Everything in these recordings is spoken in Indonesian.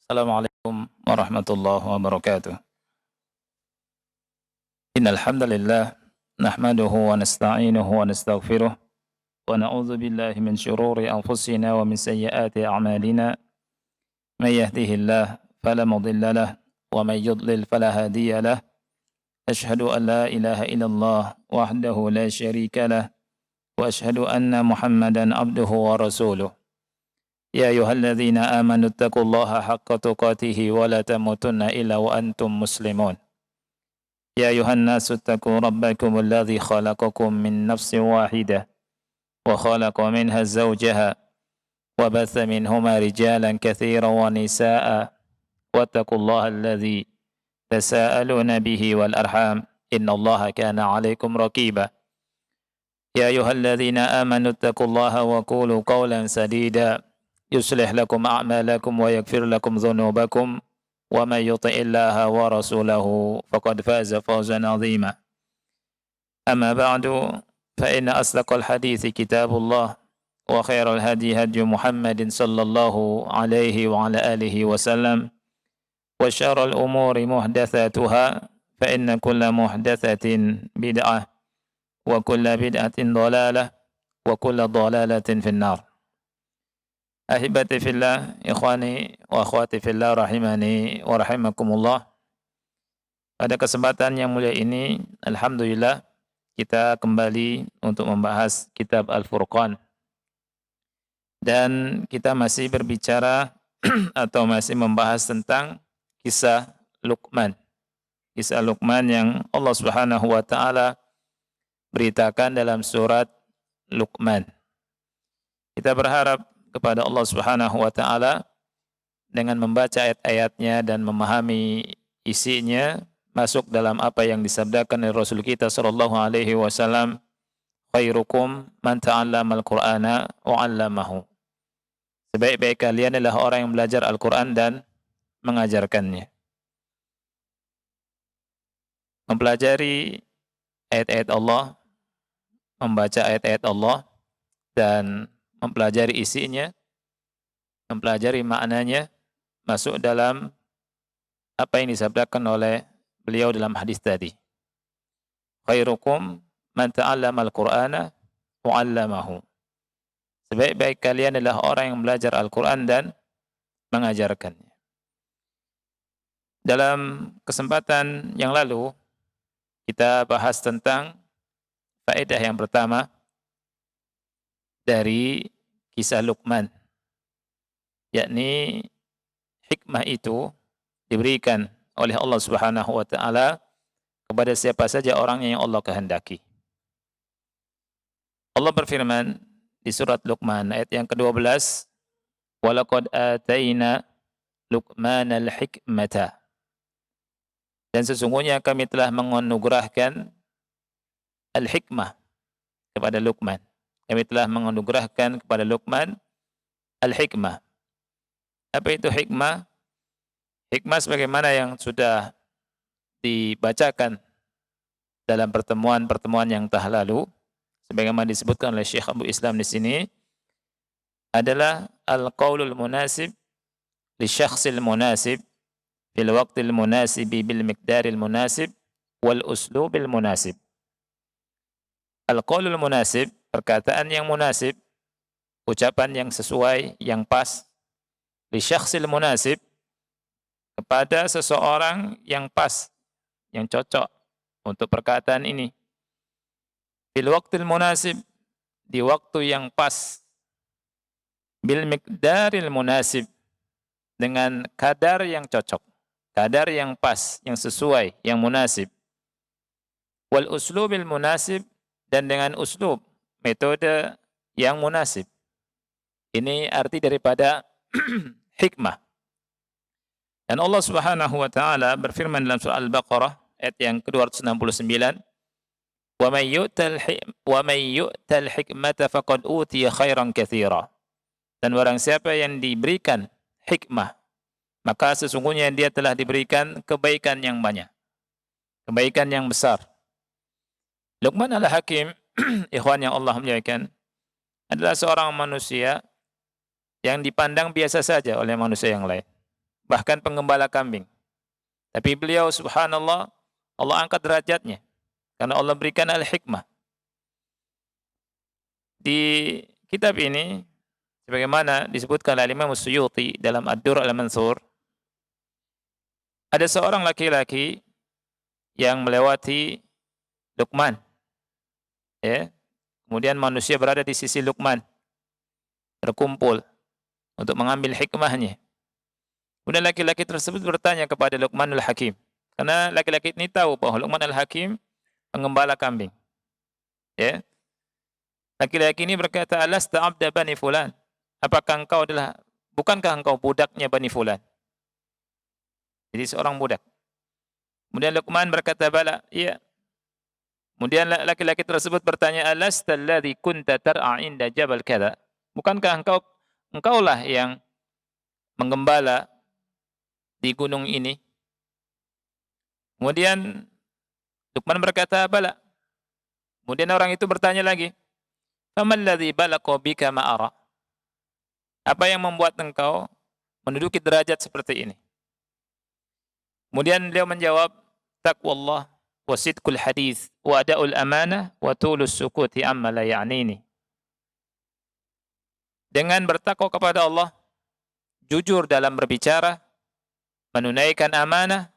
Assalamualaikum warahmatullahi wabarakatuh. Innal hamdalillah nahmaduhu wa nasta'inuhu wa nastaghfiruh wa na'udzu billahi min shururi anfusina wa min sayyiati a'malina. May yahdihillahu fala mudilla lahu wa may yudlil fala hadiya lahu. Ashhadu an la ilaha illallah wahdahu la syarika lahu wa ashhadu anna Muhammadan abduhu wa rasuluh. Ya ayyuhalladzina amanu taqullaha haqqa tuqatih wa la tamutunna illa wa antum muslimun. Ya ayuhan nasu taqu rabbakum alladhi khalaqakum min nafsin wahidah wa khalaqa minha zawjaha wa batha minhuma rijalan katsiran wa nisaa'a wattaqullaha alladhi tasaaluna bihi wal arham innallaha kana 'alaykum raqiba. Ya ayyuhalladzina amanu taqullaha wa qulu qawlan sadida yuslih lakum a'malakum wa yaghfir lakum dhunubakum wa may yuti'illaha wa rasulahu faqad faza fawzan 'azima. Amma ba'du fa inna asdaqal hadithi kitabullah wa khairal hadi hadi Muhammadin sallallahu alaihi wa ala alihi wasallam wa syarrul umuri muhdatsatuha fa inna kulla muhdatsatin bid'ah wa kulla bid'atin dhalalah wa kulla dhalalatin finnar. Ahibati fillah, ikhwani wa akhwati fillah rahimani wa rahimakumullah. Pada kesempatan yang mulia ini, alhamdulillah kita kembali untuk membahas kitab Al-Furqan. Dan kita masih berbicara atau masih membahas tentang kisah Luqman. Kisah Luqman yang Allah Subhanahu wa taala beritakan dalam surat Luqman. Kita berharap kepada Allah Subhanahu wa taala dengan membaca ayat-ayatnya dan memahami isinya masuk dalam apa yang disabdakan oleh Rasul kita sallallahu alaihi wasallam, khairukum man ta'allamal Qur'ana wa 'allamahu. Sebaik-baik kalian adalah orang yang belajar Al-Qur'an dan mengajarkannya. Mempelajari ayat-ayat Allah, membaca ayat-ayat Allah dan mempelajari isinya, mempelajari maknanya, masuk dalam apa yang disabdakan oleh beliau dalam hadis tadi. Khairukum man ta'allama al-Qur'ana wa 'allamahu. Sebaik-baik kalian adalah orang yang belajar Al-Qur'an dan mengajarkannya. Dalam kesempatan yang lalu, kita bahas tentang faedah yang pertama dari kisah Luqman, yakni hikmah itu diberikan oleh Allah Subhanahu wa taala kepada siapa saja orang yang Allah kehendaki. Allah berfirman di surat Luqman ayat yang ke-12, "Walaqad ataina Luqmanal hikmata." Dan sesungguhnya kami telah menganugerahkan al-hikmah kepada Luqman. Kami telah menganugerahkan kepada Luqman al-hikmah. Apa itu hikmah? Hikmah sebagaimana yang sudah dibacakan dalam pertemuan-pertemuan yang telah lalu, sebagaimana disebutkan oleh Syekh Abu Islam di sini, adalah al-qaulul munasib li syakhsil munasib fil waqtil munasibi bil miqdaril munasib wal uslubil munasib. Al-qaulul munasib, perkataan yang munasib, ucapan yang sesuai, yang pas, li syakhsil munasib, kepada seseorang yang pas, yang cocok untuk perkataan ini. Bil waqtil munasib, di waktu yang pas. Bil miqdaril munasib, dengan kadar yang cocok, kadar yang pas, yang sesuai, yang munasib. Wal uslubil munasib, dan dengan uslub, metode yang munasib. Ini arti daripada hikmah. Dan Allah Subhanahu wa taala berfirman dalam surah Al-Baqarah ayat yang ke-269, "Wa may yu'tal hikmata faqad utiya khairan katsira." Dan barang siapa yang diberikan hikmah, maka sesungguhnya dia telah diberikan kebaikan yang banyak, kebaikan yang besar. Luqman al-Hakim, ikhwan yang Allah muliakan, adalah seorang manusia yang dipandang biasa saja oleh manusia yang lain. bahkan penggembala kambing. Tapi beliau subhanallah, Allah angkat derajatnya karena Allah berikan al-hikmah. Di kitab ini sebagaimana disebutkan oleh Imam Suyuti dalam Ad-Durr al-Mansur, ada seorang laki-laki yang melewati Luqman, ya. Kemudian manusia berada di sisi Luqman, berkumpul untuk mengambil hikmahnya. Kemudian laki-laki tersebut bertanya kepada Luqmanul Hakim, karena laki-laki ini tahu bahwa Luqman al-Hakim penggembala kambing. Ya. Laki-laki ini berkata, "Alasta abda bani fulan?" Bukankah engkau budaknya Bani Fulan? Jadi seorang budak. Kemudian Luqman berkata, "Bala." Iya. Kemudian laki-laki tersebut bertanya, "Alasta alladhi kunta tar'a inda jabal kadza?" Bukankah engkaulah yang menggembala di gunung ini? Kemudian Luqman berkata, "Bala." Kemudian orang itu bertanya lagi, "Famal ladzi balaqa bika ma ara?" Apa yang membuat engkau menduduki derajat seperti ini? Kemudian beliau menjawab, "Taqwallah wa sidqul hadis wa ada'ul amanah wa tulus sukuti amma la ya'nini." Dengan bertakwa kepada Allah, jujur dalam berbicara, menunaikan amanah,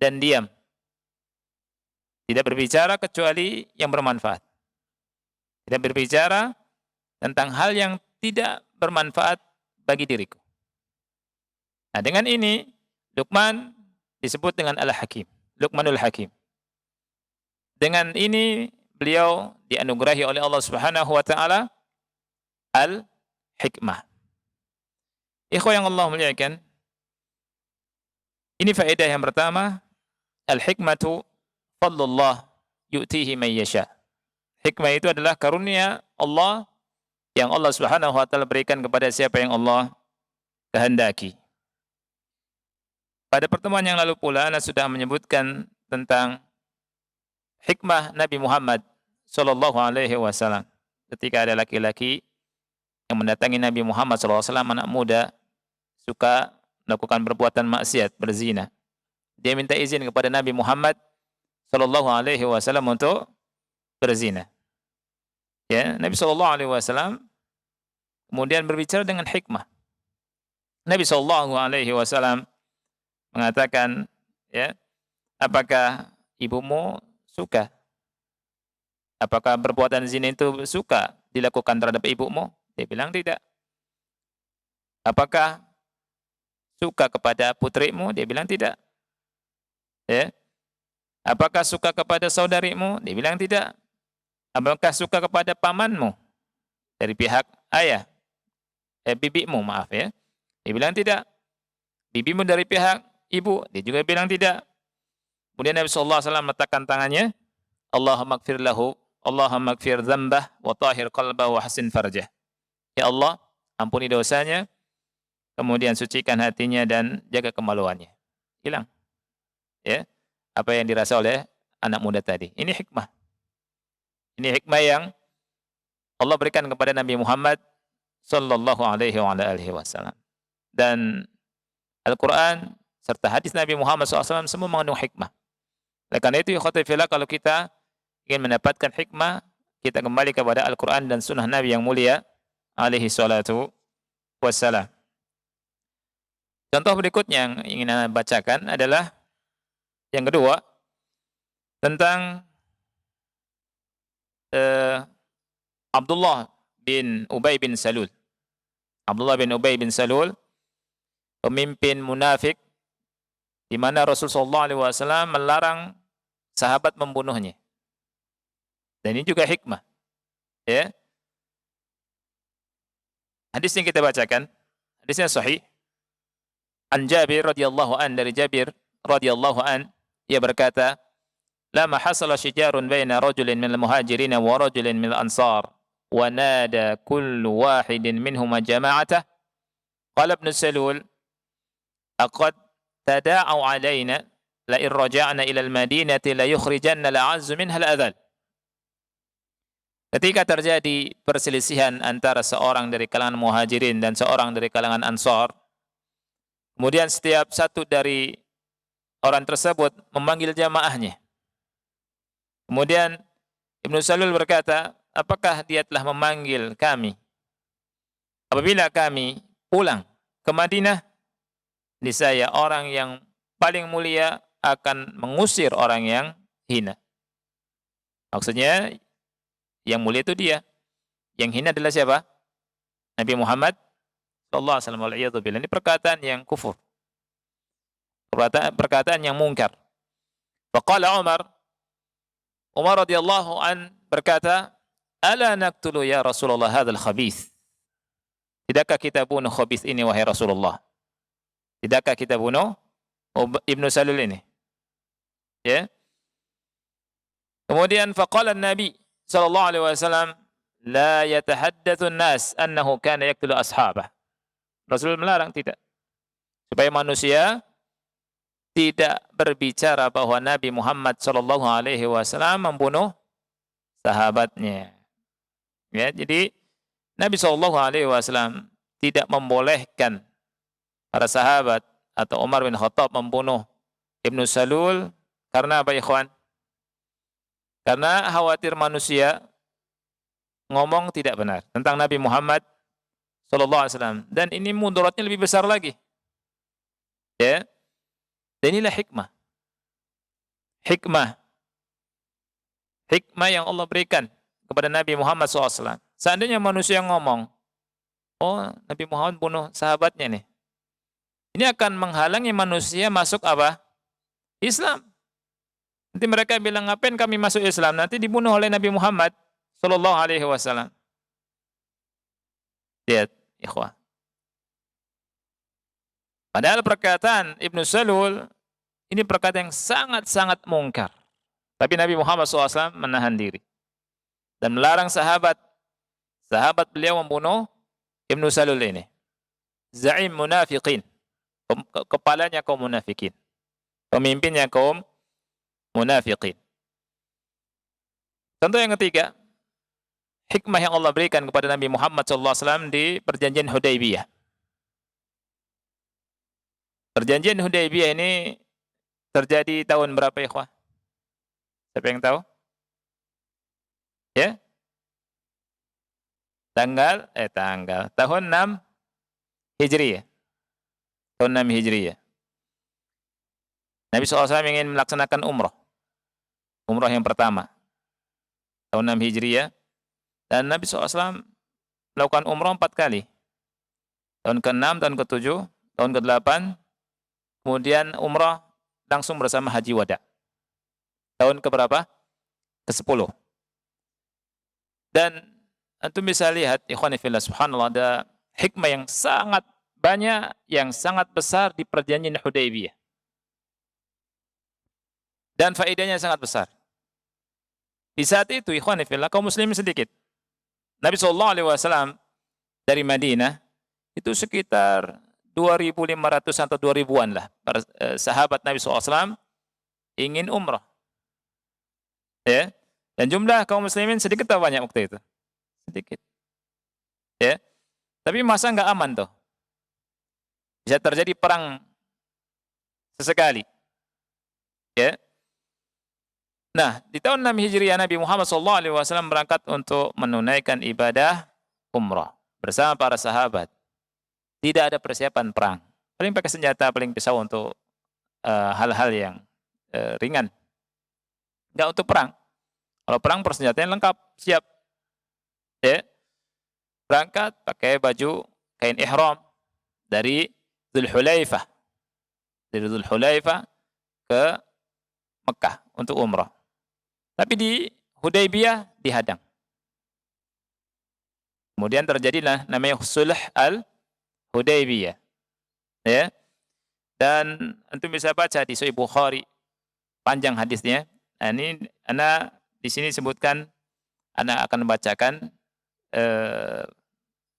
dan diam. Tidak berbicara kecuali yang bermanfaat. Tidak berbicara tentang hal yang tidak bermanfaat bagi diriku. Nah, dengan ini, Luqman disebut dengan Al-Hakim, Luqmanul Hakim. Dengan ini, beliau dianugerahi oleh Allah Subhanahu wa taala al-hikmah. Ikhwah yang Allah muliakan, ini faedah yang pertama, al-hikmatu fadlullah yu'tihi man yasha. Hikmah itu adalah karunia Allah yang Allah Subhanahu wa taala berikan kepada siapa yang Allah kehendaki. Pada pertemuan yang lalu pula Ana sudah menyebutkan tentang hikmah Nabi Muhammad sallallahu alaihi wasallam. Ketika ada laki-laki yang mendatangi Nabi Muhammad sallallahu alaihi wasallam, anak muda, suka melakukan perbuatan maksiat, berzina. Dia minta izin kepada Nabi Muhammad sallallahu alaihi wasallam untuk berzina. Ya, Nabi sallallahu alaihi wasallam kemudian berbicara dengan hikmah. Nabi sallallahu alaihi wasallam mengatakan, ya, apakah ibumu suka? Apakah perbuatan zina itu suka dilakukan terhadap ibumu? Dia bilang tidak. Apakah suka kepada putrimu? Dia bilang tidak. Ya. Apakah suka kepada saudarimu? Dia bilang tidak. Apakah suka kepada pamanmu dari pihak ayah? Bibimu, maaf ya. Dia bilang tidak. Bibimu dari pihak ibu? Dia juga bilang tidak. Kemudian Nabi sallallahu alaihi wasallam meletakkan tangannya, Allahumma ighfir lahu, Allahumma ighfir dzambah wa tahhir qalbah wa hasin farjah. Ya Allah, ampuni dosanya, kemudian sucikan hatinya dan jaga kemaluannya. Hilang. Ya. Apa yang dirasa oleh anak muda tadi. Ini hikmah. Ini hikmah yang Allah berikan kepada Nabi Muhammad sallallahu alaihi wasallam. Dan Al-Quran serta hadis Nabi Muhammad SAW semua mengandung hikmah. Oleh karena itu, kalau kita ingin mendapatkan hikmah, kita kembali kepada Al-Quran dan sunnah Nabi yang mulia alaihi salatu wassalam. Contoh berikutnya yang ingin saya bacakan adalah yang kedua, tentang Abdullah bin Ubay bin Salul. Abdullah bin Ubay bin Salul, pemimpin munafik, di mana Rasulullah SAW melarang sahabat membunuhnya. Dan ini juga hikmah. Ya. Hadis yang kita bacakan, hadisnya sahih. An Jabir radhiyallahu an, dari Jabir radhiyallahu an, ia berkata, "Lama hasala syijarun baina rajulin minal muhajirin wa rajulin minal ansar, wa nada kullu wahidin minhuma jama'atah. Qala Ibn Salul, aqad tada'u alaina la in raja'na ila al-madinati la yukhrijanna al-'azzu minha al-adhal." Ketika terjadi perselisihan antara seorang dari kalangan muhajirin dan seorang dari kalangan ansar, Kemudian setiap satu dari orang tersebut memanggil jamaahnya. Kemudian Ibnu Salul berkata, apakah dia telah memanggil kami? Apabila kami pulang ke Madinah, niscaya orang yang paling mulia akan mengusir orang yang hina. Maksudnya, yang mulia itu dia. Yang hina adalah siapa? Nabi Muhammad sallallahu alaihi wasallam. Wal'iyadzubillah. Ini perkataan yang kufur. Perkataan yang mungkar. Faqala Umar radhiyallahu an berkata, "Ala naqtulu ya Rasulullah hadzal khabith?" Tidakkah kita bunuh khabith ini wahai Rasulullah? Tidakkah kita bunuh Ibnu Salul ini? Ya. Kemudian faqala Nabi sallallahu alaihi wasallam, "La yatahaddatsu an-nas annahu kana yaqtulu ashabah." Rasul melarang tidak. Supaya manusia tidak berbicara bahwa Nabi Muhammad sallallahu alaihi wasallam membunuh sahabatnya. Ya, jadi Nabi sallallahu alaihi wasallam tidak membolehkan para sahabat atau Umar bin Khattab membunuh Ibnu Salul karena apa, ikhwan? Karena khawatir manusia ngomong tidak benar tentang Nabi Muhammad sallallahu alaihi wasallam, dan ini mudaratnya lebih besar lagi. Ya. Dan inilah hikmah. Hikmah yang Allah berikan kepada Nabi Muhammad SAW. Seandainya manusia ngomong, oh Nabi Muhammad bunuh sahabatnya nih, ini akan menghalangi manusia masuk apa? Islam. Nanti mereka bilang, ngapain kami masuk Islam? Nanti dibunuh oleh Nabi Muhammad sallallahu alaihi wasallam. Lihat, ikhwah. Padahal perkataan Ibnu Salul ini perkataan yang sangat-sangat mungkar. Tapi Nabi Muhammad SAW menahan diri dan melarang sahabat beliau membunuh Ibnu Salul ini. Za'im munafiqin, kepalanya kaum munafikin, pemimpinnya kaum munafiqin. Contoh yang ketiga, hikmah yang Allah berikan kepada Nabi Muhammad SAW di perjanjian Hudaybiyah. Perjanjian Hudaybiyah ini terjadi tahun berapa, ikhwah? Siapa yang tahu? Ya? Tahun 6 Hijriyah. Tahun 6 Hijriyah. Nabi SAW ingin melaksanakan umrah. Umrah yang pertama. Tahun 6 Hijriyah. Dan Nabi SAW melakukan umrah 4 kali. Tahun ke-6, tahun ke-7, tahun ke-8, kemudian umrah langsung bersama haji wada. Tahun keberapa? Ke-10. Dan antum bisa lihat, ikhwan fillah, subhanallah, ada hikmah yang sangat banyak, yang sangat besar di perjanjian Hudaybiyah. Dan faedahnya sangat besar. Di saat itu, ikhwan fillah, kaum muslimin sedikit. Nabi SAW dari Madinah itu sekitar 2.500 atau 2.000-an lah. Para sahabat Nabi SAW ingin umrah. Ya. Dan jumlah kaum muslimin sedikit atau banyak waktu itu? Sedikit. Ya. Tapi masa nggak aman tuh. Bisa terjadi perang sesekali. Ya. Nah, di tahun 6 Hijriah Nabi Muhammad SAW berangkat untuk menunaikan ibadah umrah bersama para sahabat. Tidak ada persiapan perang. Paling pakai senjata, paling pisau untuk hal-hal yang ringan. Enggak untuk perang. Kalau perang persenjataan lengkap, siap. Ya. Berangkat pakai baju kain ihram dari Dzulhulaifah. Dari Dzulhulaifah ke Mekah untuk umrah. Tapi di Hudaybiyah dihadang. Kemudian terjadilah namanya Sulh Al-Hudaybiyah. Ya. Dan antum bisa baca di Sahih Bukhari, panjang hadisnya. Nah, ini ana di sini sebutkan, ana akan membacakan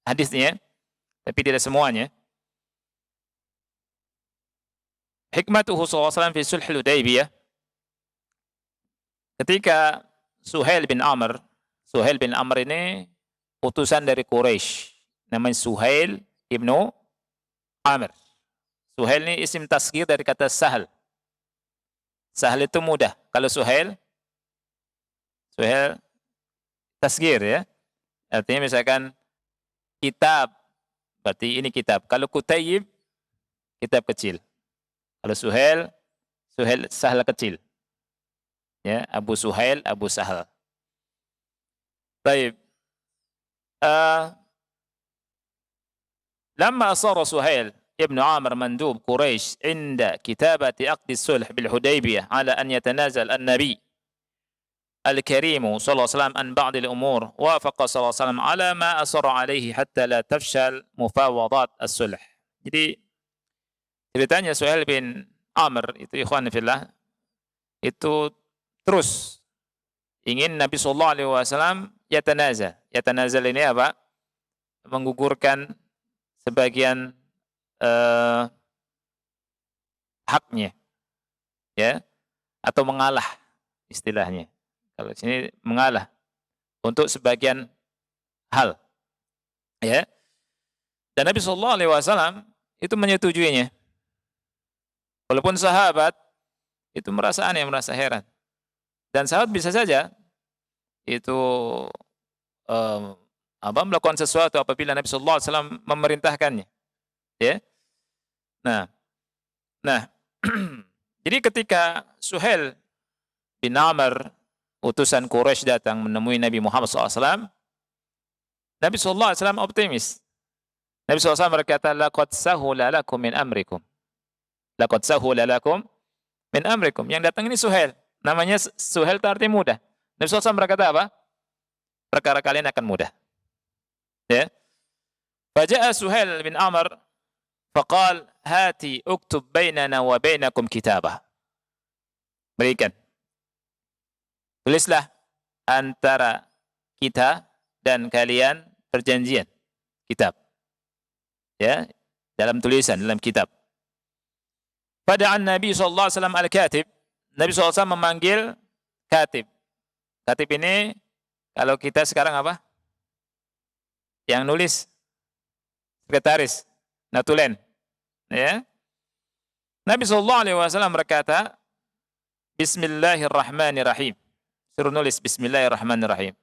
hadisnya, tapi tidak semuanya. Hikmatuhu sallallahu alaihi wasallam fi Sulh Al-Hudaybiyah. Ketika Suhail bin Amr ini utusan dari Quraisy, namanya Suhail ibnu Amr. Suhail ini isim tasghir dari kata sahal. Sahal itu mudah. Kalau Suhail tasghir ya. Artinya misalkan kitab, berarti ini kitab. Kalau Kutaib, kitab kecil. Kalau Suhail Sahal kecil. Ya, Abu Suhail, Abu Sahal. Baik. لما أصر سهيل ابن عامر مندوب قريش عند كتابة عقد الصلح بالحديبية على أن يتنازل النبي الكريم صلى الله عليه وسلم عن بعض الأمور وافق صلى الله عليه وسلم على ما أصر عليه حتى لا تفشل مفاوضات الصلح. Jadi ceritanya Suhail bin Amr itu ikhwan fillah itu terus ingin Nabi sallallahu alaihi wasallam yatanazal. Yatanazal ini apa? Menggugurkan sebagian haknya, ya, atau mengalah istilahnya. Kalau sini mengalah untuk sebagian hal, ya. Dan Nabi Shallallahu Alaihi Wasallam itu menyetujuinya. Walaupun sahabat itu merasa aneh, merasa heran. Dan sahabat bisa saja itu melakukan sesuatu apabila Nabi Shallallahu Alaihi Wasallam memerintahkannya, ya. Nah, jadi ketika Suhail bin Amr utusan Quraisy datang menemui Nabi Muhammad SAW, Nabi SAW optimis. Nabi SAW berkata, laqad sahula lakum min amrikum. Laqad sahula lakum min amrikum. Yang datang ini Suhail. Namanya Suhail itu artinya mudah. Nabi SAW berkata apa? Perkara kalian akan mudah. Ya. Faja'a Suhail bin Amr faqal hati uktub bainana wa bainakum kitabah. Berikan. Tulislah antara kita dan kalian perjanjian kitab. Ya, dalam tulisan, dalam kitab. Pada'an Nabi sallallahu alaihi wasallam al-katib. Nabi sallallahu alaihi wasallam memanggil katib. Katib ini kalau kita sekarang apa? Yang nulis sekretaris, natulen. Ya. Nabi sallallahu alaihi wasallam berkata, Bismillahirrahmanirrahim. Suruh nulis Bismillahirrahmanirrahim.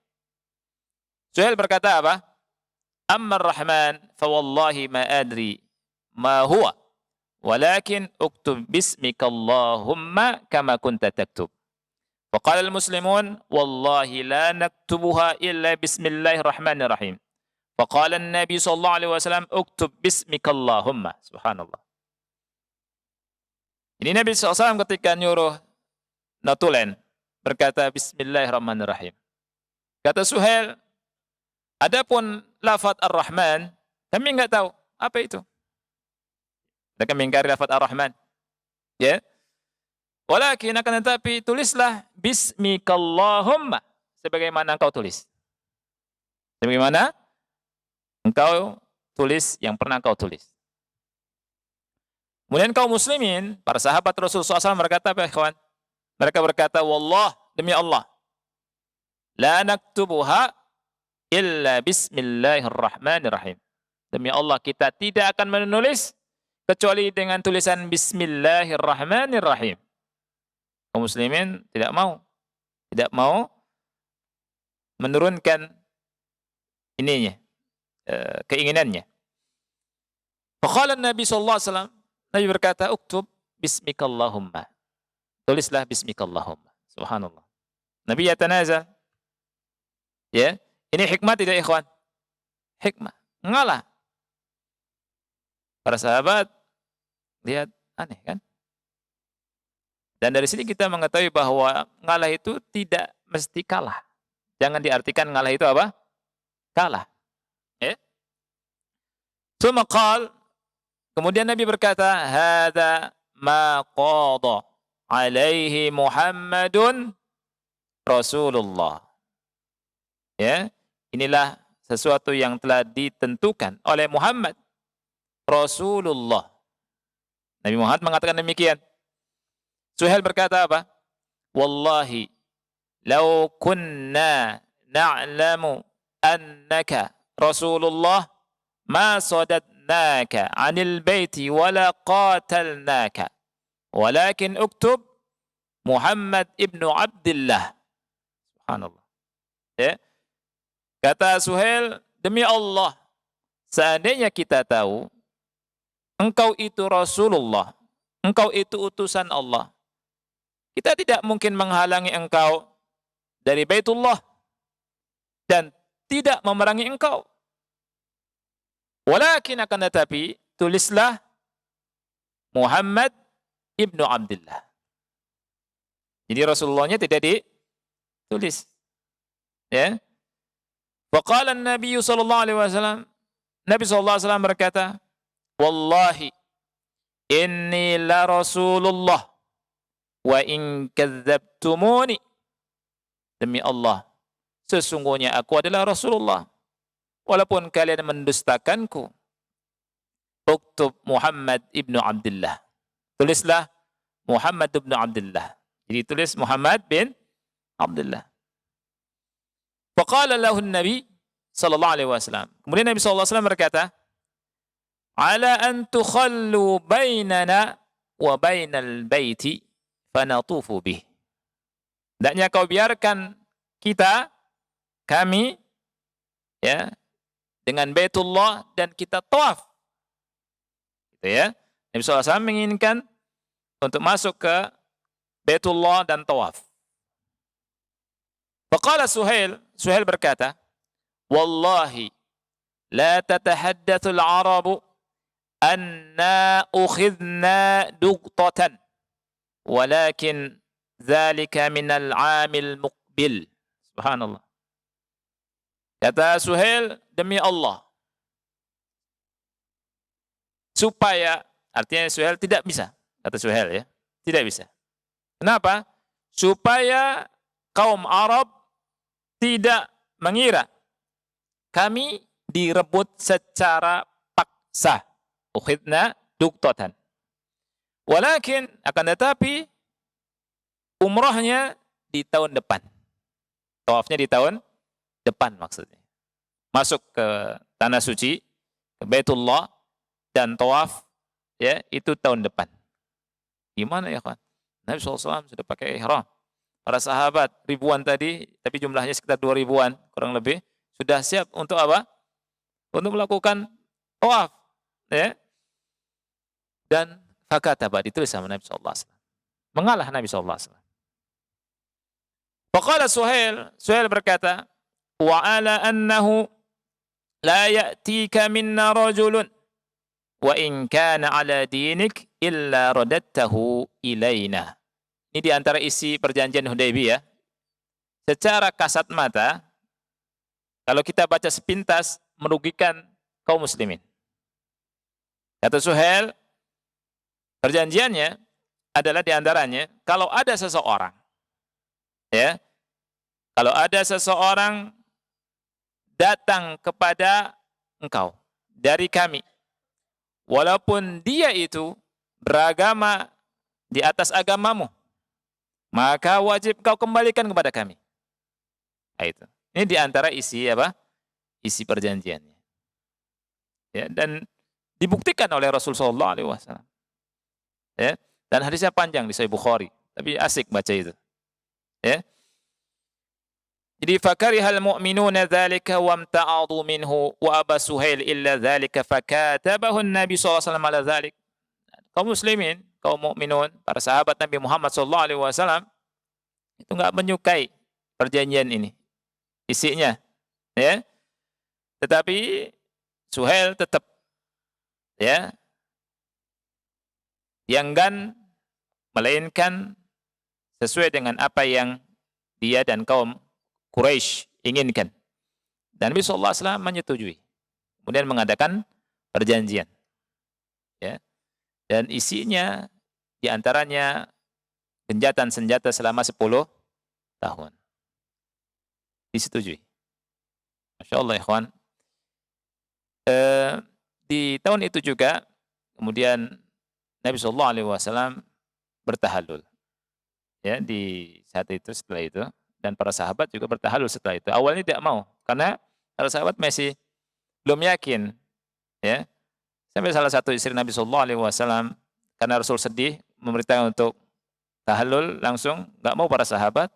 Suhail berkata apa? Amma ar-Rahman fa wallahi ma adri ma huwa walakin uktub bismika Allahumma kama kunta taktub. Wa qala al-muslimun wallahi la naktubuha illa bismillahirrahmanirrahim. Fa qala an-nabi sallallahu alaihi wasallam uktub bismika Allahumma. Subhanallah. Ini Nabi SAW ketika nyuruh notulen berkata Bismillahirrahmanirrahim. Kata Suhail, adapun lafaz Ar-Rahman, kami enggak tahu apa itu. Mereka mengingkari lafaz Ar-Rahman. Ya. Walakin akan tetapi tulislah Bismikallahumma sebagaimana engkau tulis. Sebagaimana engkau tulis yang pernah engkau tulis. Kemudian kaum muslimin, para sahabat Rasulullah SAW berkata apa ikhwan? Mereka berkata, wallah, demi Allah, la naktubuha illa bismillahirrahmanirrahim. Demi Allah, kita tidak akan menulis kecuali dengan tulisan bismillahirrahmanirrahim. Kaum muslimin tidak mau menurunkan ininya, keinginannya. Faqala Nabi sallallahu alaihi wasallam, Nabi berkata, uktub bismikallahumma. Tulislah bismikallahumma. Subhanallah. Nabi yatanazal. Ya, ini hikmah tidak ikhwan? Hikmah. Ngalah. Para sahabat lihat aneh kan? Dan dari sini kita mengetahui bahwa ngalah itu tidak mesti kalah. Jangan diartikan ngalah itu apa? Kalah. Ya. Tsumma qala, kemudian Nabi berkata, "Hadza ma qada alaihi Muhammadun Rasulullah." Ya, inilah sesuatu yang telah ditentukan oleh Muhammad Rasulullah. Nabi Muhammad mengatakan demikian. Suhail berkata apa? Wallahi law kunna na'lamu annaka Rasulullah ma sadadna akhadnaka 'anil baiti wa la qatalnaka walakin uktub Muhammad ibnu Abdullah. Subhanallah. Ya. Kata Suhail, demi Allah, seandainya kita tahu engkau itu Rasulullah, engkau itu utusan Allah, kita tidak mungkin menghalangi engkau dari Baitullah dan tidak memerangi engkau. Walakin akan tetapi, tulislah Muhammad ibnu Abdullah. Jadi Rasulullahnya tidak ditulis. Ya. Faqala an-nabiy sallallahu alaihi wasallam, Nabi sallallahu alaihi wasallam berkata, "Wallahi inni la Rasulullah wa in kadzdzabtumuni." Demi Allah, sesungguhnya aku adalah Rasulullah walaupun kalian mendustakanku. Uktub Muhammad ibnu Abdullah. Tulislah Muhammad ibnu Abdullah. Jadi tulis Muhammad bin Abdullah. Faqala lahu an-nabi sallallahu alaihi wasallam. Kemudian Nabi sallallahu alaihi wasallam berkata, "Ala an tukhallu bainana wa bainal baiti fanatufu bih." Hendaknya kau biarkan kami ya dengan Baitullah dan kita tawaf. Gitu ya. Nabi sallallahu alaihi wasallam menginginkan untuk masuk ke Baitullah dan tawaf. Faqala Suhail berkata, "Wallahi la tatahaddatsul Arabu anna ukhidna duqtatan walakin dzalika minal 'amil muqbil." Subhanallah. Kata Suhail, demi Allah, supaya, artinya Suhail tidak bisa, kata Suhail ya, tidak bisa. Kenapa? Supaya kaum Arab tidak mengira kami direbut secara paksa. Ukhidna duqtatan. Walakin, akan tetapi, umrahnya di tahun depan. Tawafnya di tahun depan maksudnya. Masuk ke tanah suci, ke Baitullah, dan tawaf, ya, itu tahun depan. Gimana ya, kawan? Nabi SAW sudah pakai ihram. Para sahabat ribuan tadi, tapi jumlahnya sekitar 2.000-an kurang lebih, sudah siap untuk apa? Untuk melakukan tawaf, ya. Dan fakataba, ditulis sama Nabi SAW. Mengalah Nabi SAW. Faqala Suhail berkata, "Wa ala annahu la ya'tika minna rajulun wa in kana ala dinik illa radattahu ilaina." Ini di antara isi perjanjian Hudaybiyah. Secara kasat mata, kalau kita baca sepintas, merugikan kaum muslimin. Kata Suhail, perjanjiannya adalah di antaranya, kalau ada seseorang, ya, kalau ada seseorang datang kepada engkau dari kami, walaupun dia itu beragama di atas agamamu, maka wajib kau kembalikan kepada kami. Nah, itu. Ini di antara isi apa? Isi perjanjiannya. Ya, dan dibuktikan oleh Rasulullah sallallahu alaihi wasallam. Ya, dan hadisnya panjang di Sahih Bukhari, tapi asik baca itu. Ya. Jadi fakarihal mu'minuna dzalika wamta'adu minhu wa aba Suhail illa dzalika fakatabahu an-nabi sallallahu alaihi wasallam ala dzalik. Kaum muslimin, kaum mukminun, para sahabat Nabi Muhammad sallallahu alaihi wasallam itu enggak menyukai perjanjian ini, isinya, ya. Tetapi Suhail tetap, ya, enggan, melainkan sesuai dengan apa yang dia dan kaum Quraisy inginkan. Dan Nabi sallallahu alaihi wasallam menyetujui. Kemudian mengadakan perjanjian. Ya. Dan isinya diantaranya genjatan senjata selama 10 tahun. Disetujui. Masya Allah, ikhwan. Di tahun itu juga, kemudian Nabi sallallahu alaihi wasallam bertahallul. Ya, di saat itu, setelah itu. Dan para sahabat juga bertahallul setelah itu. Awalnya tidak mau, karena para sahabat masih belum yakin, ya, Sampai salah satu istri Nabi sallallahu alaihi wasallam karena Rasul sedih memerintahkan untuk tahallul langsung, enggak mau para sahabat.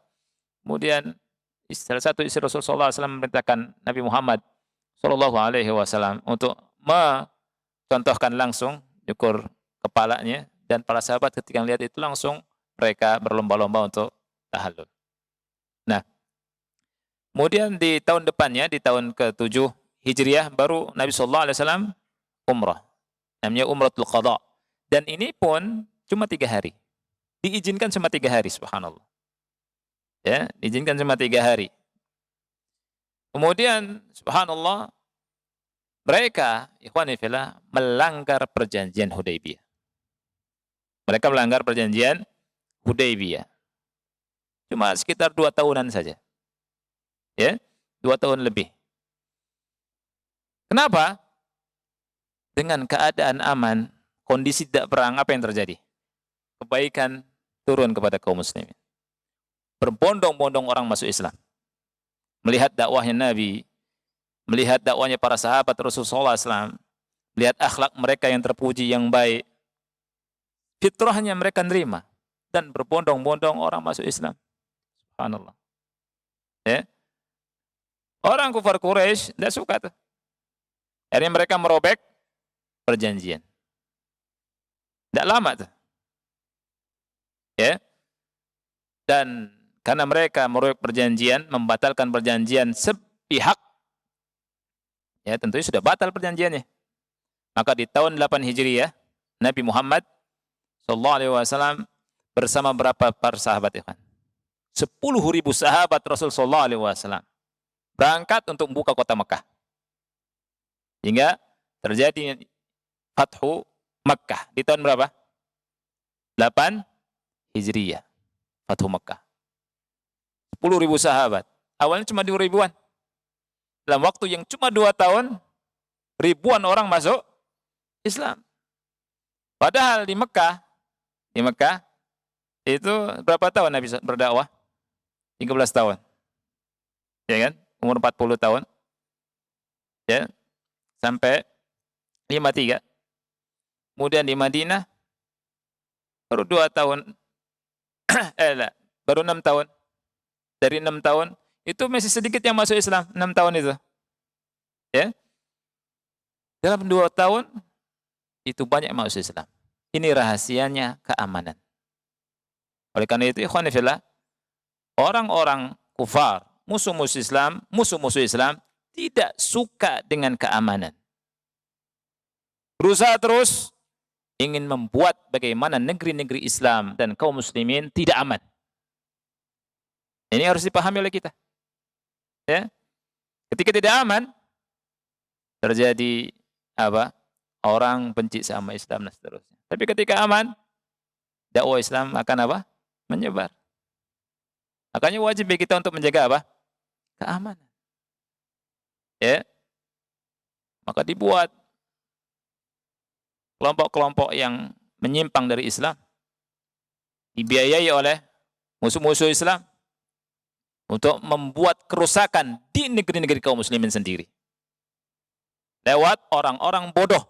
Kemudian salah satu istri Rasul sallallahu alaihi wasallam memerintahkan Nabi Muhammad sallallahu alaihi wasallam untuk mencontohkan langsung nyukur kepalanya, dan para sahabat ketika melihat itu langsung mereka berlomba-lomba untuk tahallul. Nah, kemudian di tahun depannya, di tahun ke-7 Hijriah, baru Nabi sallallahu alaihi wasallam umrah. Namanya Umratul Qadha. Dan ini pun cuma 3 hari. Diizinkan cuma 3 hari, subhanallah. Ya, diizinkan cuma 3 hari. Kemudian subhanallah, mereka ikhwani fillah melanggar perjanjian Hudaybiyah. Mereka melanggar perjanjian Hudaybiyah. Cuma sekitar 2 tahunan saja. Ya, 2 tahun lebih. Kenapa? Dengan keadaan aman, kondisi tidak perang, apa yang terjadi? Kebaikan turun kepada kaum muslimin. Berbondong-bondong orang masuk Islam. Melihat dakwahnya Nabi, melihat dakwahnya para sahabat Rasulullah SAW, melihat akhlak mereka yang terpuji, yang baik, fitrahnya mereka nerima, dan berbondong-bondong orang masuk Islam. Subhanallah. Ya. Orang kufar Quraisy tidak suka tuh. Akhirnya mereka merobek perjanjian. Tidak lama tuh. Ya. Dan karena mereka merobek perjanjian, membatalkan perjanjian sepihak, ya tentunya sudah batal perjanjiannya. Maka di tahun 8 Hijriah, Nabi Muhammad sallallahu alaihi wasallam bersama berapa para sahabat, ikhwan? 10.000 sahabat Rasul sallallahu alaihi wasallam berangkat untuk membuka kota Mekah. Hingga terjadi Fathu Mekah di tahun berapa? 8 Hijriah. Fathu Mekah. 10.000 sahabat. Awalnya cuma 2.000-an. Dalam waktu yang cuma 2 tahun, ribuan orang masuk Islam. Padahal di Mekah itu berapa tahun Nabi berdakwah? 13 tahun. Ya kan? Umur 40 tahun. Ya. Sampai 53. Kemudian di Madinah baru 2 tahun. Baru 6 tahun. Dari 6 tahun itu masih sedikit yang masuk Islam, 6 tahun itu. Ya. Dalam 2 tahun itu banyak yang masuk Islam. Ini rahasianya keamanan. Oleh karena itu, ikhwan fillah, orang-orang kufar, musuh-musuh Islam tidak suka dengan keamanan. Berusaha terus ingin membuat bagaimana negeri-negeri Islam dan kaum muslimin tidak aman. Ini harus dipahami oleh kita. Ya. Ketika tidak aman, terjadi apa? Orang benci sama Islam dan seterusnya. Tapi ketika aman, dakwah Islam akan apa? Menyebar. Makanya wajib bagi kita untuk menjaga apa? Keamanan. Ya. Maka dibuat kelompok-kelompok yang menyimpang dari Islam, dibiayai oleh musuh-musuh Islam untuk membuat kerusakan di negeri-negeri kaum muslimin sendiri. Lewat orang-orang bodoh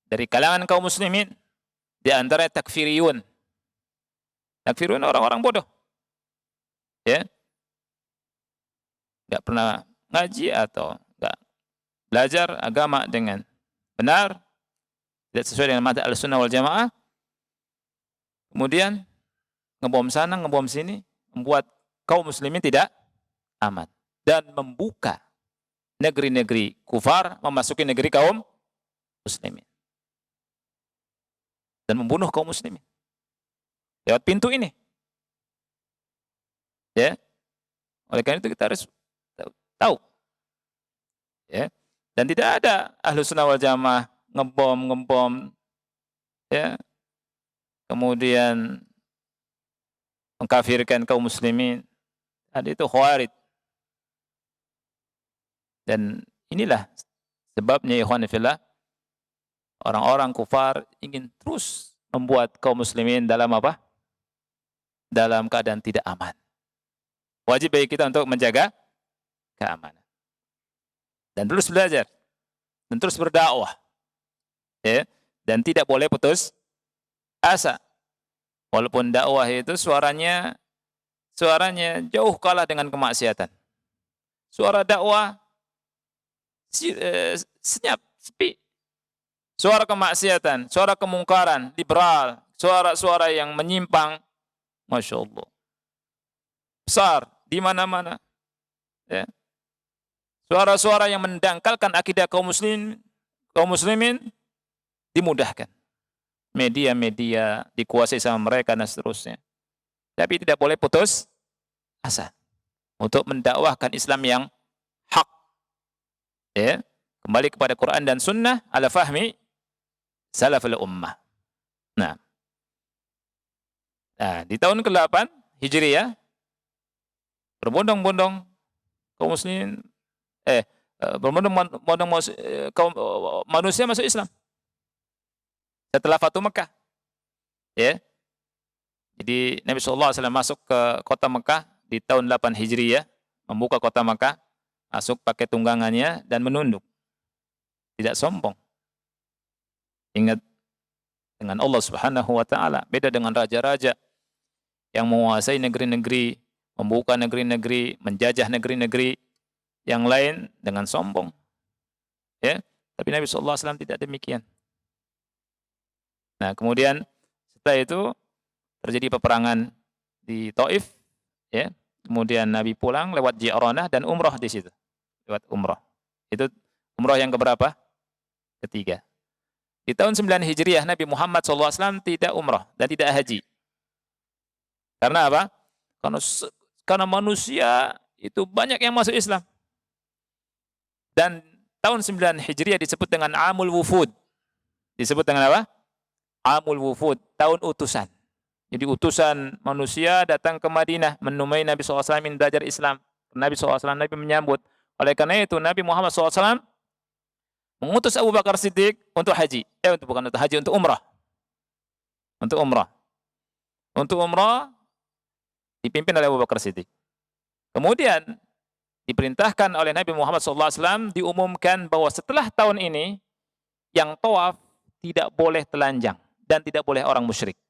dari kalangan kaum muslimin, di antara takfiriyun. Takfiriyun orang-orang bodoh. Ya. Enggak pernah ngaji atau enggak belajar agama dengan benar, tidak sesuai dengan manhaj Ahlussunnah wal Jamaah. Kemudian ngebom sana, ngebom sini, membuat kaum muslimin tidak aman dan membuka negeri-negeri kufar memasuki negeri kaum muslimin dan membunuh kaum muslimin lewat pintu ini. Ya. Oleh karena itu kita harus tahu. Ya. Dan tidak ada Ahlussunnah wal Jamaah ngebom, ya. Kemudian mengkafirkan kaum muslimin. Ada itu Khawarij. Dan inilah sebabnya ikhwan fillah, orang-orang kufar ingin terus membuat kaum muslimin dalam apa? Dalam keadaan tidak aman. Wajib bagi kita untuk menjaga keamanan. Dan terus belajar. Dan terus berdakwah. Ya, dan tidak boleh putus asa. Walaupun dakwah itu suaranya jauh kalah dengan kemaksiatan. Suara dakwah senyap, sepi. Suara kemaksiatan, suara kemungkaran, liberal, suara-suara yang menyimpang, Masya Allah, besar di mana-mana. Ya. Suara-suara yang mendangkalkan akidah kaum muslimin dimudahkan. Media-media dikuasai sama mereka dan seterusnya. Tapi tidak boleh putus asa untuk mendakwahkan Islam yang hak. Ya. Kembali kepada Quran dan Sunnah ala fahmi salaful ummah. Nah, di tahun ke-8 Hijriah berbondong-bondong kaum muslimin berbondong-bondong kaum manusia masuk Islam setelah Fatu Mekah. Ya. Jadi Nabi SAW masuk ke kota Mekah di tahun 8 Hijriah, membuka kota Mekah, masuk pakai tunggangannya dan menunduk. Tidak sombong. Ingat dengan Allah Subhanahu wa taala, beda dengan raja-raja yang menguasai negeri-negeri, membuka negeri-negeri, menjajah negeri-negeri yang lain dengan sombong. Ya, tapi Nabi SAW tidak demikian. Nah, kemudian setelah itu terjadi peperangan di Taif, ya. Kemudian Nabi pulang lewat Ji'ranah dan umrah di situ. Lewat umrah. Itu umrah yang keberapa? Ketiga. Di tahun 9 Hijriah Nabi Muhammad SAW tidak umrah dan tidak haji. Karena apa? Karena manusia itu banyak yang masuk Islam. Dan tahun 9 Hijriah disebut dengan Amul Wufud. Disebut dengan apa? Amul Wufud, tahun utusan. Jadi utusan manusia datang ke Madinah menemui Nabi SAW ingin belajar Islam. Nabi SAW Nabi menyambut. Oleh karena itu Nabi Muhammad SAW mengutus Abu Bakar Siddiq untuk haji. Bukan untuk haji, untuk umrah. Untuk umrah. Untuk umrah dipimpin oleh Abu Bakar Siddiq. Kemudian diperintahkan oleh Nabi Muhammad SAW diumumkan bahwa setelah tahun ini yang tawaf tidak boleh telanjang dan tidak boleh orang musyrik.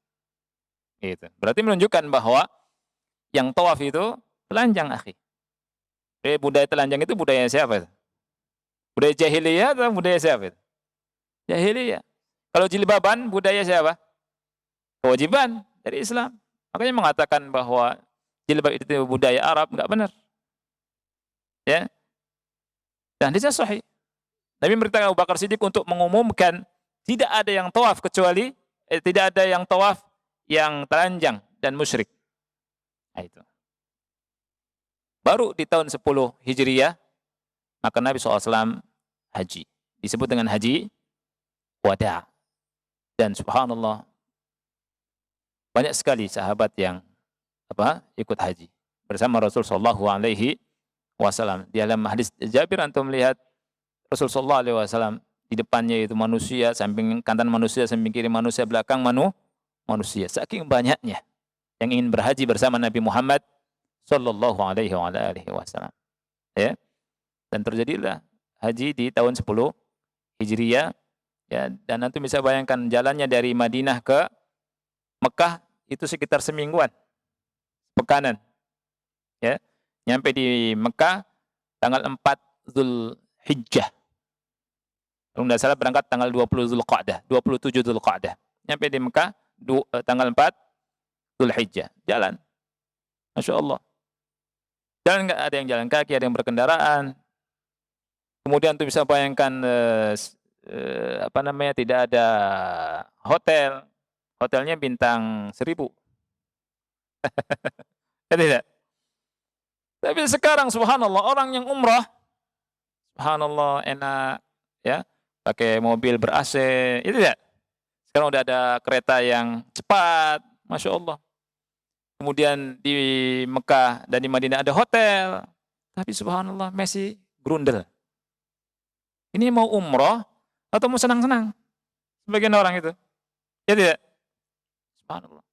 Itu. Berarti menunjukkan bahwa yang tawaf itu telanjang, akhi. Budaya telanjang itu budaya siapa? Budaya jahiliyah atau budaya siapa? Jahiliyah. Kalau jilbaban budaya siapa? Kewajiban dari Islam. Makanya mengatakan bahwa jilbab itu budaya Arab enggak benar. Ya. Dan hadisnya sahih. Nabi memerintahkan Abu Bakar Siddiq untuk mengumumkan tidak ada yang tawaf kecuali tidak ada yang tawaf yang telanjang dan musyrik. Nah, itu. Baru di tahun 10 Hijriah maka Nabi SAW haji. Disebut dengan haji wada. Dan subhanallah banyak sekali sahabat yang ikut haji bersama Rasul sallallahu alaihi wasallam. Di dalam hadis Jabir antum melihat Rasul sallallahu alaihi wasallam di depannya itu manusia, samping kanan manusia, samping kiri manusia, belakang manusia. Saking banyaknya yang ingin berhaji bersama Nabi Muhammad sallallahu alaihi wasallam. Ya. Dan terjadilah haji di tahun 10 Hijriah, ya, dan nanti bisa bayangkan jalannya dari Madinah ke Mekah itu sekitar semingguan. Pekanan. Ya. Nyampe di Mekah tanggal 4 Zulhijjah. Kalau tidak salah berangkat tanggal 20 Zulqa'dah, 27 Zulqa'dah. Nyampe di Mekah tanggal 4 Zulhijjah. Jalan. Masya Allah. Jalan nggak ada yang jalan kaki, ada yang berkendaraan. Kemudian tuh bisa bayangkan tidak ada hotel. Hotelnya bintang 1000. Tidak. Tapi sekarang subhanallah orang yang umrah, subhanallah enak, ya, pakai mobil ber-AC, itu tidak. Sekarang udah ada kereta yang cepat, Masya Allah. Kemudian di Mekah dan di Madinah ada hotel, tapi subhanallah masih grundel. Ini mau umrah atau mau senang-senang? Sebagian orang itu. Ya tidak? Subhanallah.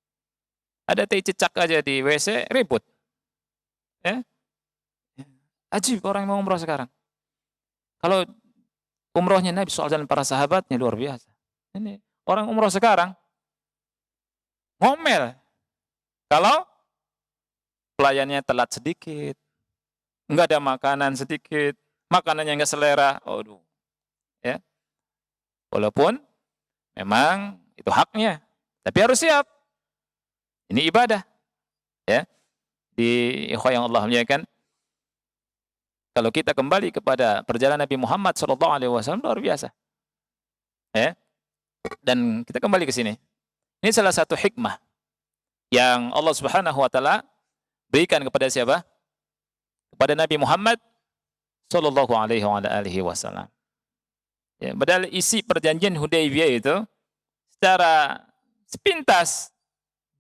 Ada tai cecak aja di WC, ribut. Ya? Ajib orang yang mau umrah sekarang. Kalau umrahnya Nabi SAW dan para sahabatnya luar biasa. Ini orang umroh sekarang ngomel kalau pelayannya telat sedikit, nggak ada makanan sedikit, makanannya nggak selera. Aduh, ya. Walaupun memang itu haknya, tapi harus siap. Ini ibadah, ya. Di ikhwah yang Allah muliakan, kalau kita kembali kepada perjalanan Nabi Muhammad SAW luar biasa, ya. Dan kita kembali ke sini. Ini salah satu hikmah yang Allah Subhanahu wa taala berikan kepada siapa? Kepada Nabi Muhammad sallallahu alaihi wasallam. Ya, padahal isi perjanjian Hudaybiyah itu secara sepintas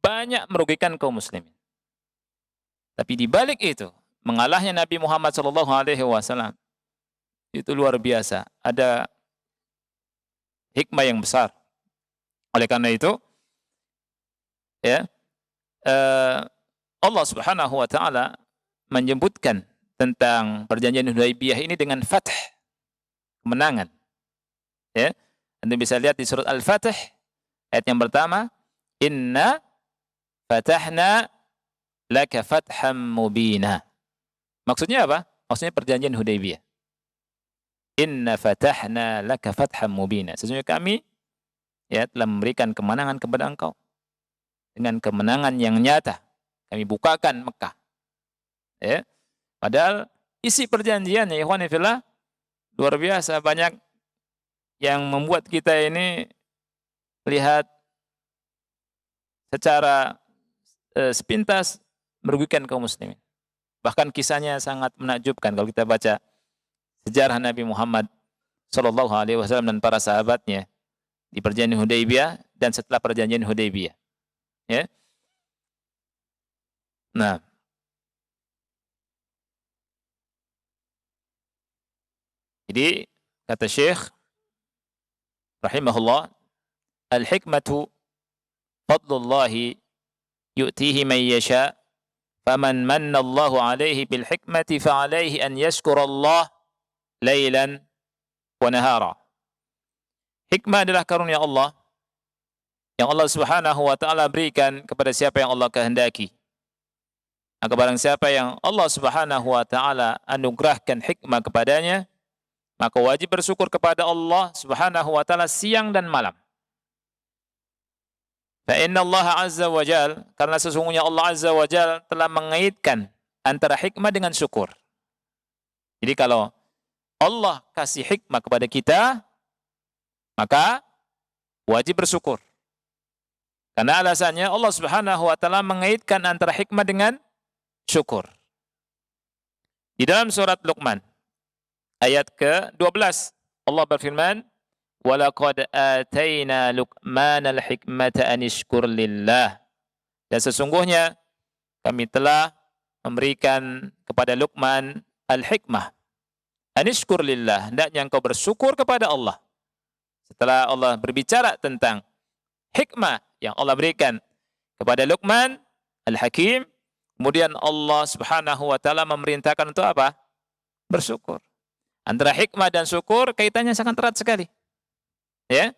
banyak merugikan kaum muslimin. Tapi di balik itu, mengalahnya Nabi Muhammad sallallahu alaihi wasallam itu luar biasa. Ada hikmah yang besar. Oleh karena itu, ya, Allah Subhanahu wa taala menyebutkan tentang perjanjian Hudaybiyah ini dengan fath, kemenangan. Ya. Anda bisa lihat di surat Al-Fatih ayat yang pertama, inna fatahna laka fatham mubina. Maksudnya apa? Maksudnya perjanjian Hudaybiyah. Inna fatahna laka fatham mubina. Sesungguhnya kami, ya, telah memberikan kemenangan kepada engkau dengan kemenangan yang nyata. Kami bukakan Mekah. Ya. Padahal isi perjanjiannya, ikhwan fillah, luar biasa, banyak yang membuat kita ini lihat secara sepintas merugikan kaum muslimin. Bahkan kisahnya sangat menakjubkan kalau kita baca sejarah Nabi Muhammad sallallahu alaihi wasallam dan para sahabatnya di perjanjian Hudaybiyah dan setelah perjanjian Hudaybiyah. Ya. Nah, jadi kata Syekh rahimahullah, al-hikmatu fadlullahi yu'tihi man yasha, faman manna Allahu alaihi bil hikmati fa alaihi an yashkura Allah lailan wa nahara. Hikmah adalah karunia Allah yang Allah Subhanahu wa taala berikan kepada siapa yang Allah kehendaki. Maka barang siapa yang Allah Subhanahu wa taala anugerahkan hikmah kepadanya, maka wajib bersyukur kepada Allah Subhanahu wa taala siang dan malam. Fa inna Allah azza wa jal, karena sesungguhnya Allah azza wa jal telah mengaitkan antara hikmah dengan syukur. Jadi kalau Allah kasih hikmah kepada kita, maka wajib bersyukur. Karena alasannya Allah Subhanahu wa taala mengaitkan antara hikmah dengan syukur. Di dalam surat Luqman ayat ke-12 Allah berfirman, "Walaqad ataina Luqmanal hikmata an yashkur lillah." Dan sesungguhnya kami telah memberikan kepada Luqman al-hikmah. An yashkur lillah, hendaknya engkau bersyukur kepada Allah. Setelah Allah berbicara tentang hikmah yang Allah berikan kepada Luqman al-Hakim, kemudian Allah Subhanahu wa taala memerintahkan untuk apa? Bersyukur. Antara hikmah dan syukur kaitannya sangat erat sekali. Ya.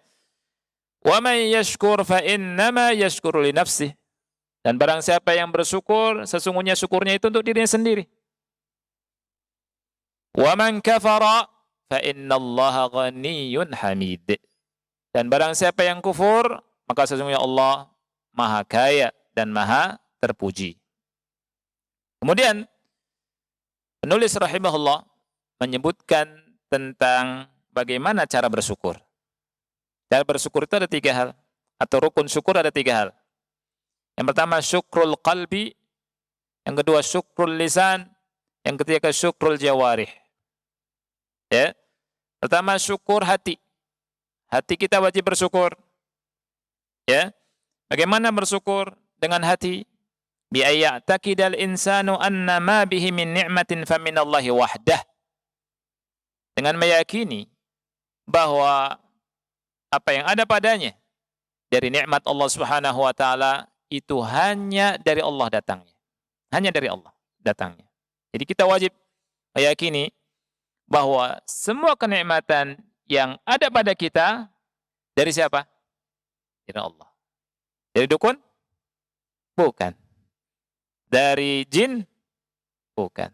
Wa may yashkur fa innama yashkuru li nafsihi. Dan barang siapa yang bersyukur, sesungguhnya syukurnya itu untuk dirinya sendiri. Wa man kafara fa innallaha ghaniyyun hamid. Dan barang siapa yang kufur, maka sesungguhnya Allah Maha Kaya dan Maha Terpuji. Kemudian penulis rahimahullah menyebutkan tentang bagaimana cara bersyukur. Cara bersyukur itu ada 3 hal, atau rukun syukur ada 3 hal. Yang pertama syukrul qalbi, yang kedua syukrul lisan, yang ketiga syukrul jawarih. Ya. Pertama syukur hati. Hati kita wajib bersyukur. Ya. Bagaimana bersyukur dengan hati? Bi ayya'taqidal insanu anna ma bihi min ni'matin fa minallahi wahdah. Dengan meyakini bahwa apa yang ada padanya dari nikmat Allah Subhanahu wa taala itu hanya dari Allah datangnya. Hanya dari Allah datangnya. Jadi kita wajib meyakini bahwa semua kenikmatan yang ada pada kita Dari siapa? Dari Allah. Dari dukun? Bukan. Dari jin? Bukan.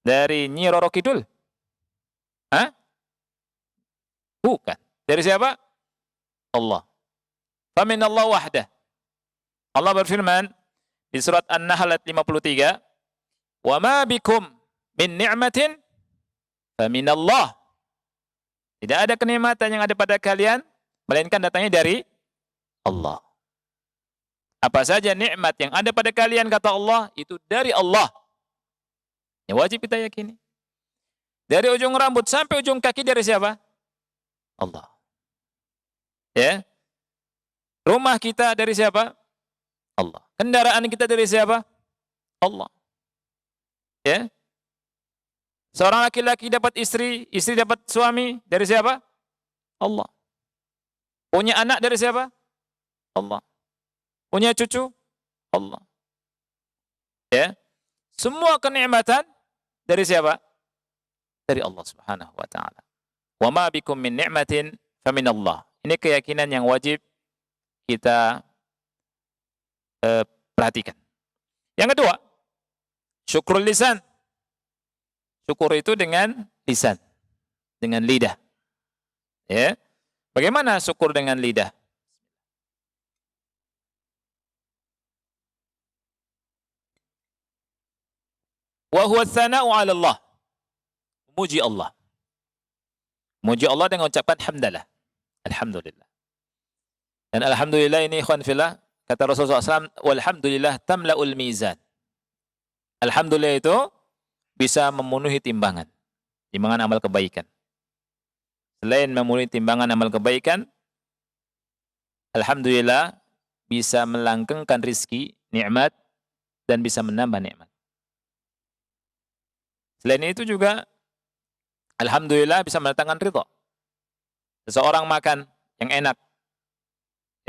Dari Nyi Roro Kidul? Hah? Bukan. Dari siapa? Allah. Faminallah wahdah. Allah berfirman di surat An-Nahl ayat 53, "Wa ma bikum min ni'matin faminallah." Tidak ada kenikmatan yang ada pada kalian melainkan datangnya dari Allah. Apa saja nikmat yang ada pada kalian, kata Allah, itu dari Allah. Ya wajib kita yakini. Dari ujung rambut sampai ujung kaki dari siapa? Allah. Ya. Rumah kita dari siapa? Allah. Kendaraan kita dari siapa? Allah. Ya. Seorang laki-laki dapat istri, istri dapat suami dari siapa? Allah. Punya anak dari siapa? Allah. Punya cucu? Allah. Ya. Semua kenikmatan dari siapa? Dari Allah Subhanahu wa taala. Wa ma bikum min ni'matin faminallah. Ini keyakinan yang wajib kita perhatikan. Yang kedua, syukrul lisan. Syukur itu dengan lisan, dengan lidah. Ya. Bagaimana syukur dengan lidah? Wa huwa tsana'u 'ala Allah. Memuji Allah. Memuji Allah dengan ucapan hamdalah. Alhamdulillah. Dan alhamdulillah ini ikhwan fillah, kata Rasulullah SAW, walhamdulillah tamla'ul mizan. Alhamdulillah itu bisa memenuhi timbangan. Timbangan amal kebaikan. Selain memenuhi timbangan amal kebaikan, alhamdulillah bisa melanggengkan rizki, nikmat, dan bisa menambah nikmat. Selain itu juga, alhamdulillah bisa mendatangkan ridha. Seseorang makan yang enak,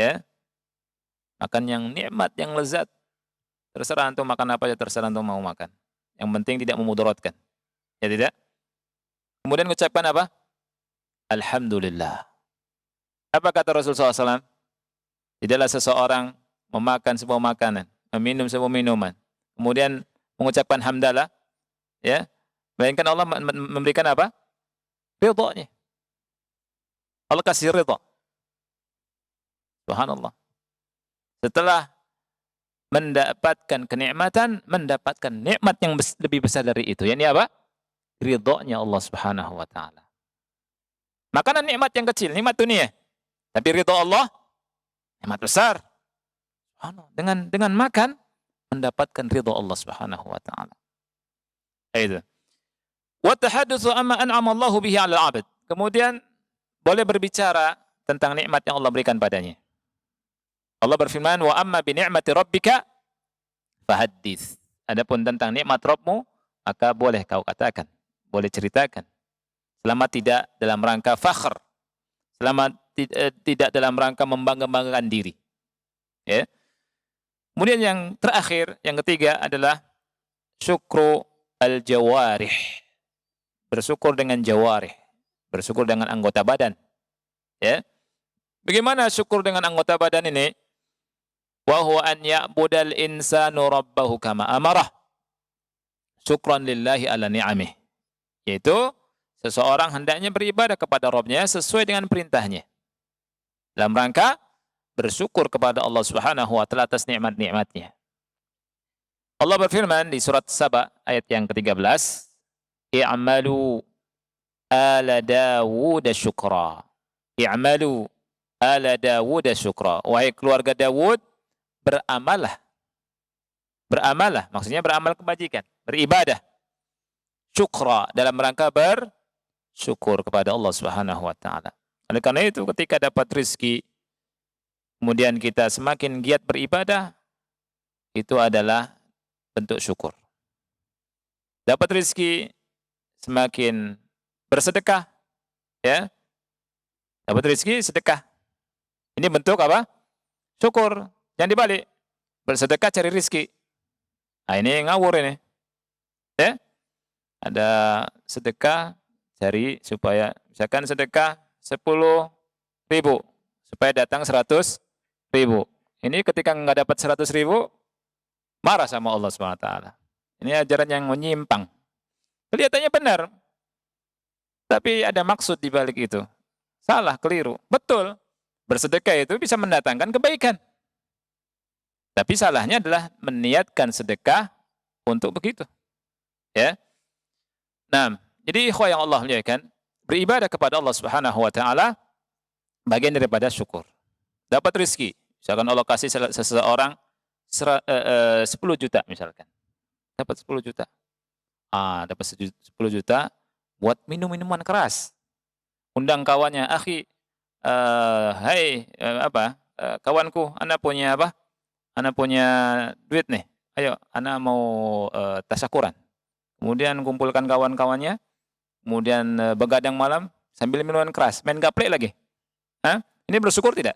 ya, makan yang nikmat, yang lezat, terserah antum makan apa aja, terserah antum mau makan. Yang penting tidak memudaratkan. Ya tidak? Kemudian mengucapkan apa? Alhamdulillah. Apa kata Rasulullah SAW? Tidaklah seseorang memakan sebuah makanan, meminum sebuah minuman, kemudian mengucapkan hamdalah, ya, melainkan Allah memberikan apa? Ridha-Nya. Allah kasih ridha. Subhanallah. Setelah mendapatkan kenikmatan, mendapatkan nikmat yang lebih besar dari itu. Yakni apa? Ridha-Nya Allah Subhanahu wa taala. Makanan nikmat yang kecil, nikmat dunia. Tapi ridha Allah nikmat besar. Dengan makan mendapatkan ridha Allah Subhanahu wa taala. Itu. Wa tahaddatsu amma an'ama Allahu bihi 'alal 'abd. Kemudian boleh berbicara tentang nikmat yang Allah berikan padanya. Allah berfirman, "Wa amma bi ni'mati rabbika fahaddits." Adapun tentang nikmat Rabbmu, maka boleh kau katakan, boleh ceritakan. Selama tidak dalam rangka fakhr, selama tidak dalam rangka membangga-banggakan diri. Ya. Kemudian yang terakhir, yang ketiga adalah syukru al-jawarih. Bersyukur dengan jawarih, bersyukur dengan anggota badan. Ya. Bagaimana syukur dengan anggota badan ini? Wa huwa an ya'budal insanu rabbahu kama amarah. Syukran lillahi ala ni'amih. Yaitu seseorang hendaknya beribadah kepada Rabbnya sesuai dengan perintahnya. Dalam rangka bersyukur kepada Allah Subhanahu wa taala atas nikmat-nikmatnya. Allah berfirman di surat Saba ayat yang ke-13, "I'malu ala Dawud syukra." I'malu ala Dawud syukra. Wahai keluarga Dawud, beramalah. Beramalah, maksudnya beramal kebajikan, beribadah. Syukra, dalam rangka bersyukur kepada Allah Subhanahu wa taala. Oleh karena itu, ketika dapat rezeki, kemudian kita semakin giat beribadah, itu adalah bentuk syukur. Dapat rezeki, semakin bersedekah, ya. Dapat rezeki, sedekah. Ini bentuk apa? Syukur. Yang dibalik, bersedekah cari rezeki. Nah, ini ngawur ini. Ya? Ada sedekah cari supaya misalkan sedekah 10 ribu. Supaya datang 100 ribu. Ini ketika nggak dapat 100 ribu, marah sama Allah SWT. Ini ajaran yang menyimpang. Kelihatannya benar, tapi ada maksud di balik itu. Salah, keliru. Betul, bersedekah itu bisa mendatangkan kebaikan. Tapi salahnya adalah meniatkan sedekah untuk begitu. Ya. Nah, jadi ikhwah yang Allah muliakan, beribadah kepada Allah Subhanahu wa taala bagian daripada syukur. Dapat rezeki, misalkan Allah kasih seseorang 10 juta misalkan. Dapat 10 juta. Dapat 10 juta buat minum-minuman keras. Undang kawannya, "Akhi, kawanku, ana punya apa? Ana punya duit nih. Ayo, ana mau tasyakuran." Kemudian kumpulkan kawan-kawannya, kemudian begadang malam sambil minuman keras, main gaplek lagi. Ini bersyukur tidak?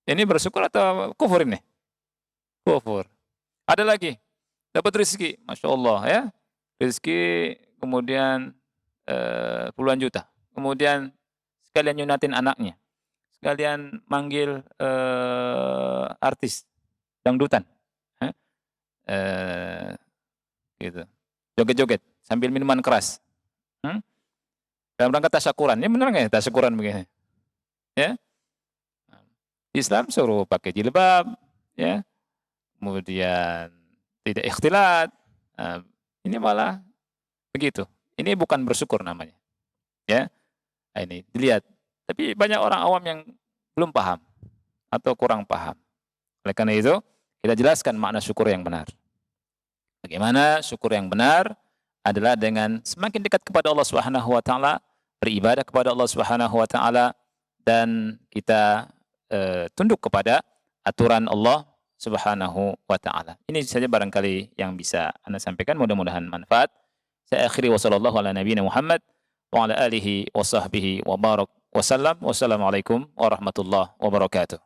Ini bersyukur atau kufur ini? Kufur. Ada lagi, dapat rezeki, Masya Allah ya. Rezeki kemudian puluhan juta. Kemudian sekalian nyunatin anaknya. Sekalian manggil artis dangdutan. Gitu. Joget-joget sambil minuman keras. Dalam rangka tasyakuran. Ini benar nggak ya tasyakuran begini? Ya. Islam suruh pakai jilbab, ya. Kemudian tidak ikhtilat. Ini malah begitu. Ini bukan bersyukur namanya. Ya. Ini dilihat. Tapi banyak orang awam yang belum paham atau kurang paham. Oleh karena itu, kita jelaskan makna syukur yang benar. Bagaimana syukur yang benar adalah dengan semakin dekat kepada Allah Subhanahu wa taala, beribadah kepada Allah Subhanahu wa taala, dan kita tunduk kepada aturan Allah Subhanahu wa taala. Ini saja barangkali yang bisa Anda sampaikan, mudah-mudahan manfaat. Saya akhiri wa sallallahu ala nabiyina Muhammad wa ala alihi wa sahbihi wa barak wa sallam. Wassalamualaikum warahmatullahi wabarakatuh.